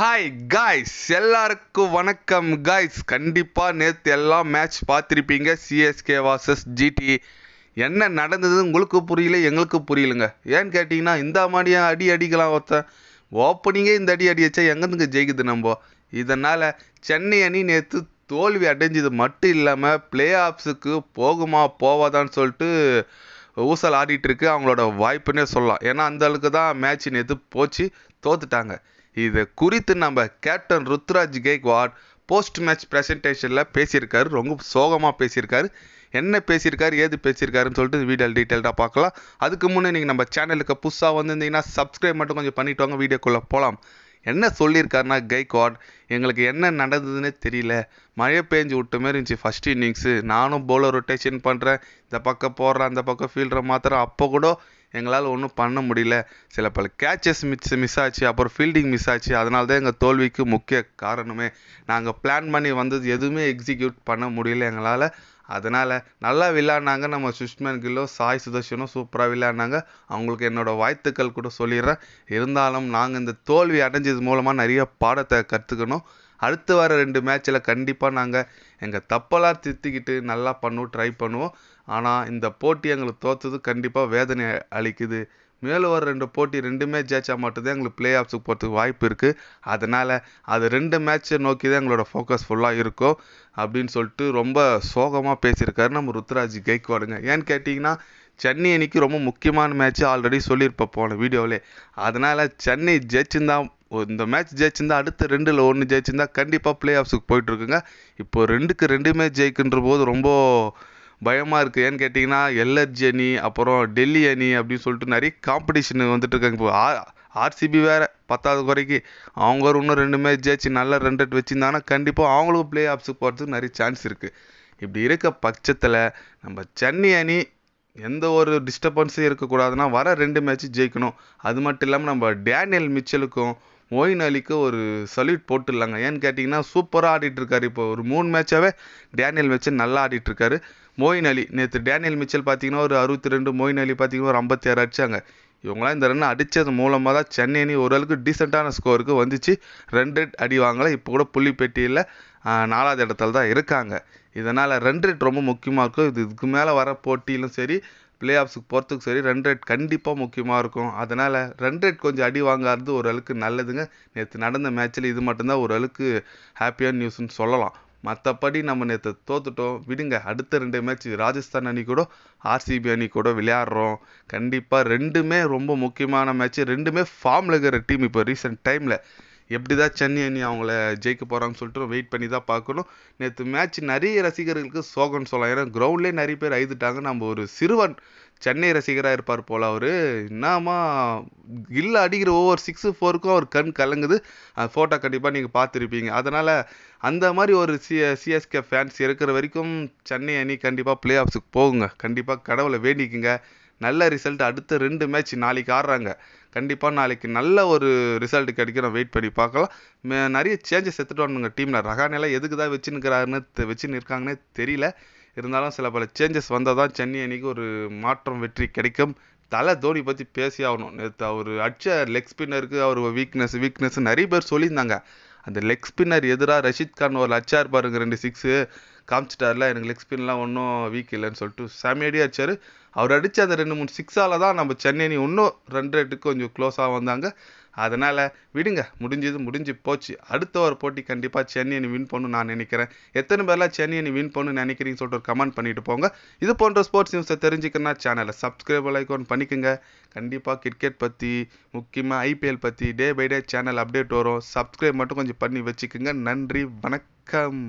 Hi guys, எல்லாருக்கும் வணக்கம் guys. கண்டிப்பாக நேற்று எல்லாம் மேட்ச் பார்த்துருப்பீங்க. CSK versus GT. என்ன நடந்தது உங்களுக்கு புரியல, எங்களுக்கு புரியலுங்க. ஏன்னு கேட்டிங்கன்னா, இந்த மாதிரியா அடி அடிக்கலாம் ஒருத்தன். ஓப்பனிங்கே இந்த அடி வச்சா எங்கேருந்துங்க ஜெயிக்குது நம்ம. இதனால் சென்னை அணி நேற்று தோல்வி அடைஞ்சது மட்டும் இல்லாமல் பிளே ஆஃப்ஸுக்கு போகுமா போவாதான்னு சொல்லிட்டு ஊசல் ஆடிட்டுருக்கு. அவங்களோட வாய்ப்புன்னே சொல்லலாம். ஏன்னா அந்த அளவுக்கு தான் மேட்ச் நேற்று போச்சு, தோத்துட்டாங்க. இது குறித்து நம்ம captain Ruturaj Gaikwad post match ப்ரெசன்டேஷனில் பேசியிருக்காரு. ரொம்ப சோகமாக பேசியிருக்காரு. என்ன பேசியிருக்காரு, ஏது பேசியிருக்காருன்னு சொல்லிட்டு வீடியோ டீட்டெயில்டாக பார்க்கலாம். அதுக்கு முன்னே நீங்கள் நம்ம சேனலுக்கு புதுசாக வந்திருந்தீங்கன்னா சப்ஸ்கிரைப் மட்டும் கொஞ்சம் பண்ணிட்டு வாங்க. வீடியோக்குள்ளே போகலாம். என்ன சொல்லியிருக்காருன்னா, கெய்க்வாட் எங்களுக்கு என்ன நடந்ததுன்னே தெரியல. மழை பெஞ்சு விட்ட மாரி இருந்துச்சு ஃபஸ்ட் இன்னிங்ஸு. நானும் பவுலர் ரொட்டேஷன் பண்ணுறேன், இந்த பக்கம் போடுறேன், அந்த பக்கம் ஃபீல்டரை மாத்திரம். அப்போ கூட எங்களால் ஒன்றும் பண்ண முடியல. சில பல கேச்சஸ் மிஸ் ஆச்சு, அப்புறம் ஃபீல்டிங் மிஸ் ஆச்சு. அதனால தான் எங்கள் தோல்விக்கு முக்கிய காரணமே. நாங்கள் பிளான் பண்ணி வந்தது எதுவுமே எக்ஸிக்யூட் பண்ண முடியல எங்களால். அதனால் நல்லா விளையாடினாங்க நம்ம சுஷ்மன் கில்லும் சாய் சுதர்ஷனும் சூப்பராக விளையாடினாங்க. அவங்களுக்கு என்னோடய வாழ்த்துக்கள் கூட சொல்லிடுறேன். இருந்தாலும் நாங்கள் இந்த தோல்வி அடைஞ்சது மூலமாக நிறைய பாடத்தை கற்றுக்கணும். அடுத்து வர 2 மேட்ச்சில் கண்டிப்பாக நாங்கள் எங்கள் தப்பெல்லாம் திருத்திக்கிட்டு நல்லா ட்ரை பண்ணுவோம். ஆனால் இந்த போட்டி எங்களுக்கு தோற்றது கண்டிப்பாக வேதனை அளிக்குது. மேலும் வர 2 போட்டி 2மே ஜெயிச்சா மட்டும்தான் எங்களுக்கு பிளே ஆஃப்ஸுக்கு போகிறதுக்கு வாய்ப்பு இருக்குது. அதனால் அது 2 மேட்ச்சை நோக்கி தான் எங்களோட ஃபோக்கஸ் ஃபுல்லாக இருக்கும் அப்படின்னு சொல்லிட்டு ரொம்ப சோகமாக பேசியிருக்காரு நம்ம ருத்ராஜ் கெய்க்வாடுங்க. ஏன்னு கேட்டிங்கன்னா, சென்னை அணிக்கு ரொம்ப முக்கியமான மேட்ச்சு ஆல்ரெடி சொல்லியிருப்பேன் போன வீடியோவிலே. அதனால் சென்னை ஜெயிச்சிருந்தா, இந்த மேட்ச் ஜெயிச்சிருந்தா அடுத்த 2ல் 1 ஜெயிச்சிருந்தா கண்டிப்பாக பிளே ஆஃப்ஸுக்கு போயிட்டுருக்குங்க. இப்போது 2க்கு 2மே ஜெயிக்கின்ற போது ரொம்ப பயமாக இருக்குது. ஏன்னு கேட்டிங்கன்னா, எல்எர்ஜி அணி, அப்புறம் டெல்லி அணி அப்படின்னு சொல்லிட்டு நிறைய காம்படிஷன் வந்துட்டு இருக்காங்க. இப்போ ஆர்சிபி வேறு 10வது குறைக்கு அவங்க ஒரு இன்னும் 2 மேட்ச் ஜெயிச்சு நல்ல ரன் ரேட் வச்சுருந்தாங்கன்னா கண்டிப்பாக அவங்களுக்கும் பிளே ஆஃப்ஸுக்கு போகிறதுக்கு நிறைய சான்ஸ் இருக்குது. இப்படி இருக்க பட்சத்தில் நம்ம சென்னை அணி எந்த ஒரு டிஸ்டர்பன்ஸும் இருக்கக்கூடாதுன்னா வர 2 மேட்ச்சு ஜெயிக்கணும். அது மட்டும் இல்லாமல் நம்ம டேனியல் மிச்சலுக்கும் மொயின் அலிக்கு ஒரு சல்யூட் போட்டுடலாங்க. ஏன்னு கேட்டிங்கன்னா, சூப்பராக ஆடிட்டுருக்காரு. இப்போ ஒரு 3 மேட்சாகவே டேனியல் மிச்சல் நல்லா ஆடிட்டுருக்காரு. மொயின் அலி நேற்று டேனியல் மிச்சல் பார்த்தீங்கன்னா ஒரு 62, மொயின் அலி பார்த்தீங்கன்னா ஒரு 56 அடித்தாங்க. இவங்களாம் இந்த ரன் அடித்தது மூலமாக தான் சென்னை அணி ஓரளவுக்கு டீசெண்டான ஸ்கோருக்கு வந்துச்சு. ரன் ரேட் அடி வாங்கலை. இப்போ கூட புள்ளி பெட்டியில் 4வது இடத்துல தான் இருக்காங்க. இதனால் ரன் ரேட் ரொம்ப முக்கியமாக இருக்கும். இதுக்கு மேலே வர போட்டியிலும் சரி, பிளே ஆஃப்ஸுக்கு போகிறதுக்கு சரி, ரன் ரேட் கண்டிப்பாக முக்கியமாக இருக்கும். அதனால் ரன் ரேட் கொஞ்சம் அடி வாங்காதது ஓரளவுக்கு நல்லதுங்க. நேற்று நடந்த மேட்ச்சில் இது மட்டும்தான் ஓரளவுக்கு ஹாப்பியான நியூஸ்ன்னு சொல்லலாம். மற்றபடி நம்ம நேற்று தோத்துட்டோம் விடுங்க. அடுத்த 2 மேட்ச் ராஜஸ்தான் அணி கூட ஆர்சிபி அணி கூட விளையாடுறோம். கண்டிப்பாக 2மே ரொம்ப முக்கியமான மேட்ச்சு. 2மே ஃபார்மில் இருக்கிற டீம். இப்போ ரீசெண்ட் டைமில் எப்படி தான் சென்னை அணி அவங்கள ஜெயிக்க போகிறாங்கன்னு சொல்லிட்டு வெயிட் பண்ணி தான் பார்க்கணும். நேற்று மேட்ச் நிறைய ரசிகர்களுக்கு சோகம்னு சொல்லலாம். ஏன்னா கிரவுண்ட்லேயே நிறைய பேர் அழுதுட்டாங்க. நம்ம ஒரு சிறுவன் சென்னை ரசிகராக இருப்பார் போல் அவர். என்னமா கில்ல அடிக்கிற ஒவ்வொரு 6, 4க்கும் அவர் கண் கலங்குது. அந்த ஃபோட்டோ கண்டிப்பாக நீங்கள் பார்த்துருப்பீங்க. அதனால் அந்த மாதிரி ஒரு சிஎஸ்கே ஃபேன்ஸ் இருக்கிற வரைக்கும் சென்னை அணி கண்டிப்பாக பிளே ஆஃப்ஸுக்கு போகுங்க. கண்டிப்பாக கடவுளை வேண்டிக்குங்க. நல்ல ரிசல்ட். அடுத்த 2 மேட்ச் நாளைக்கு ஆடுறாங்க. கண்டிப்பாக நாளைக்கு நல்ல ஒரு ரிசல்ட் கிடைக்கும். வெயிட் பண்ணி பார்க்கலாம். நிறைய சேஞ்சஸ் எடுத்துகிட்டு வரணுங்க டீமில். ரஹானெல்லாம் எதுக்கு தான் வச்சுன்னு இருக்காங்கன்னே தெரியல. இருந்தாலும் சில பல சேஞ்சஸ் வந்தால் தான் சென்னை அணிக்கு ஒரு மாற்றம் வெற்றி கிடைக்கும். தலை தோனி பற்றி பேசி ஆகணும். நேற்று அவர் அடிச்ச லெக் ஸ்பின்னருக்கு அவர் வீக்னஸ் நிறைய பேர் சொல்லியிருந்தாங்க. அந்த லெக் ஸ்பின்னர் எதிராக ரஷித் கான் ஒரு அச்சார் பாருங்க, 2 6 காமிச்சிட்டார்ல. எனக்கு லெக் ஸ்பின்லாம் ஒன்றும் வீக் இல்லைன்னு சொல்லிட்டு செமையடியாக அடிச்சார். அவர் அடித்த அந்த 2, 3 6ஆல் தான் நம்ம சென்னை அணி இன்னும் ரன் ரேட்டுக்கு கொஞ்சம் க்ளோஸாக வந்தாங்க. அதனால் விடுங்க, முடிஞ்சு போச்சு. அடுத்த ஒரு போட்டி கண்டிப்பாக சென்னை அணி வின் பண்ணணும்னு நான் நினைக்கிறேன். எத்தனை பேர்லாம் சென்னை அணி வின் பண்ணணும்னு நினைக்கிறீங்கன்னு சொல்லிட்டு ஒரு கமெண்ட் பண்ணிட்டு போங்க. இது போன்ற ஸ்போர்ட்ஸ் நியூஸை தெரிஞ்சுக்கணும்னா சேனலை சப்ஸ்கிரைப் லைக் பண்ணிக்கோங்க. கண்டிப்பாக கிரிக்கெட் பற்றி, முக்கியமாக ஐபிஎல் பற்றி day by day channel update வரும். சப்ஸ்கிரைப் மட்டும் கொஞ்சம் பண்ணி வச்சுக்கோங்க. நன்றி, வணக்கம்.